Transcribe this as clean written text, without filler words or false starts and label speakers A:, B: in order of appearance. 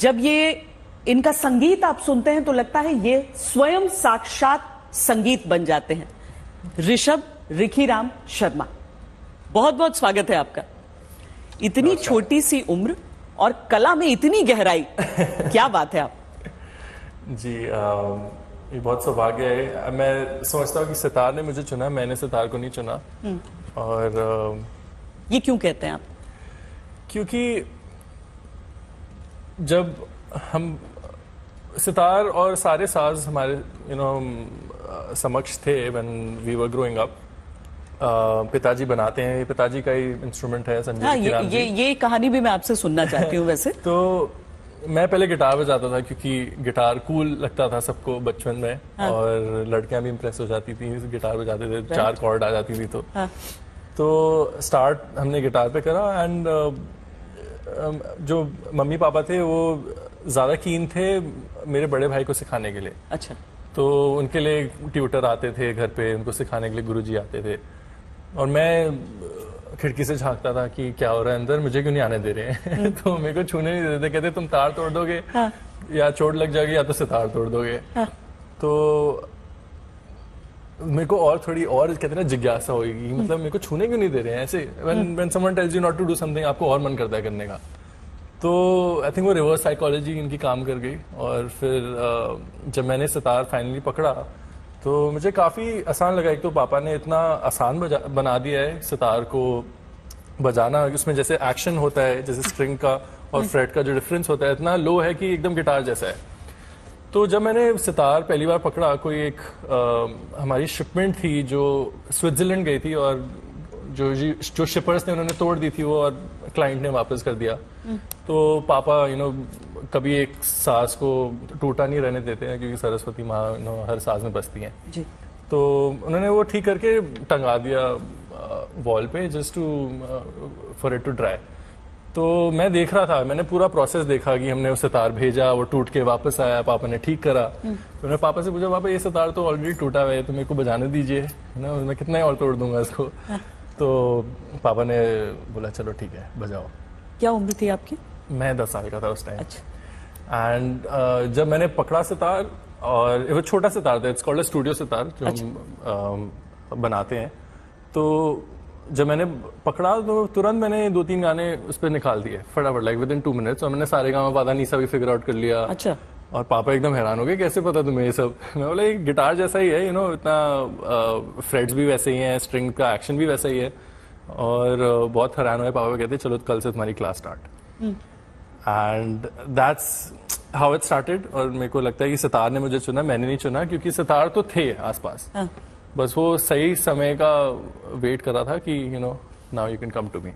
A: जब ये इनका संगीत आप सुनते हैं तो लगता है ये स्वयं साक्षात संगीत बन जाते हैं। ऋषभ रिखीराम शर्मा, बहुत बहुत स्वागत है आपका। इतनी छोटी सी उम्र और कला में इतनी गहराई, क्या बात है आप।
B: जी ये बहुत सौभाग्य है। मैं समझता हूँ कि सितार ने मुझे चुना, मैंने सितार को नहीं चुना। और
A: ये क्यों कहते हैं आप?
B: क्योंकि जब हम सितार और सारे साज हमारे समक्ष थे when we were growing up. पिताजी बनाते हैं, पिताजी का ही इंस्ट्रूमेंट है संजय रिखीराम जी।
A: ये कहानी भी मैं आपसे सुनना चाहती हूँ वैसे।
B: तो मैं पहले गिटार बजाता था क्योंकि गिटार कूल लगता था सबको बचपन में। हाँ। और लड़कियां भी इम्प्रेस हो जाती थी गिटार बजाते थे, 4 कॉर्ड आ जाती थी तो। हाँ। तो स्टार्ट हमने गिटार पे करा एंड जो मम्मी पापा थे वो ज़्यादा कीन थे मेरे बड़े भाई को सिखाने के लिए।
A: अच्छा। तो
B: उनके लिए ट्यूटर आते थे घर पे, उनको सिखाने के लिए गुरुजी आते थे। और मैं खिड़की से झांकता था कि क्या हो रहा है अंदर, मुझे क्यों नहीं आने दे रहे हैं। तो मेरे को छूने नहीं देते, कहते तुम तार तोड़ दोगे। हाँ। या चोट लग जाएगी या तो सितार तोड़ दोगे। हाँ। तो मेरे को और थोड़ी और कहते हैं ना जिज्ञासा होगी, मतलब मेरे को छूने क्यों नहीं दे रहे हैं ऐसे। when someone tells you not to do something, आपको और मन करता है करने का। तो आई थिंक वो रिवर्स साइकोलॉजी इनकी काम कर गई। और फिर जब मैंने सितार फाइनली पकड़ा तो मुझे काफ़ी आसान लगा। एक तो पापा ने इतना आसान बना दिया है सितार को बजाना, उसमें जैसे एक्शन होता है, जैसे स्ट्रिंग का और फ्रेट का जो डिफरेंस होता है इतना लो है कि एकदम गिटार जैसा है। तो जब मैंने सितार पहली बार पकड़ा, कोई एक हमारी शिपमेंट थी जो स्विट्जरलैंड गई थी और जो शिपर्स ने उन्होंने तोड़ दी थी वो, और क्लाइंट ने वापस कर दिया। तो पापा कभी एक साज को टूटा नहीं रहने देते हैं क्योंकि सरस्वती माँ हर साज में बसती हैं जी। तो उन्होंने वो ठीक करके टंगा दिया वॉल पे just to for it to dry. तो मैं देख रहा था, मैंने पूरा प्रोसेस देखा कि हमने वो सितार भेजा, वो टूट के वापस आया, पापा ने ठीक करा। तो मैंने पापा से पूछा, पापा ये सितार तो ऑलरेडी टूटा हुआ है, तो मेरे को बजाने दीजिए ना, मैं कितना और तोड़ दूंगा इसको। तो पापा ने बोला चलो ठीक है बजाओ।
A: क्या उम्र थी आपकी? मैं
B: 10 साल का था उस टाइम। एंड जब मैंने पकड़ा सितार, और वो छोटा सितार था, it's called a studio sitar जो हम बनाते हैं। तो जब मैंने पकड़ा तो तुरंत मैंने 2-3 गाने उस पर निकाल दिए फटाफट, लाइक विद इन 2 मिनट्स। और मैंने सारे गाँव पादा नीसा भी फिगर आउट कर लिया। अच्छा। और पापा एकदम हैरान हो गए, कैसे पता तुम्हें ये सब। मैं बोला ये गिटार जैसा ही है, इतना फ्रेट्स भी वैसे ही हैं, स्ट्रिंग का एक्शन भी वैसा ही है। और बहुत हैरान हुए पापा, कहते चलो कल से तुम्हारी class start. And that's how it started. और मेरे को लगता है कि सितार ने मुझे चुना, मैंने नहीं चुना, क्योंकि सितार तो थे आसपास। बस वो सही समय का वेट कर रहा था कि now you can come to me.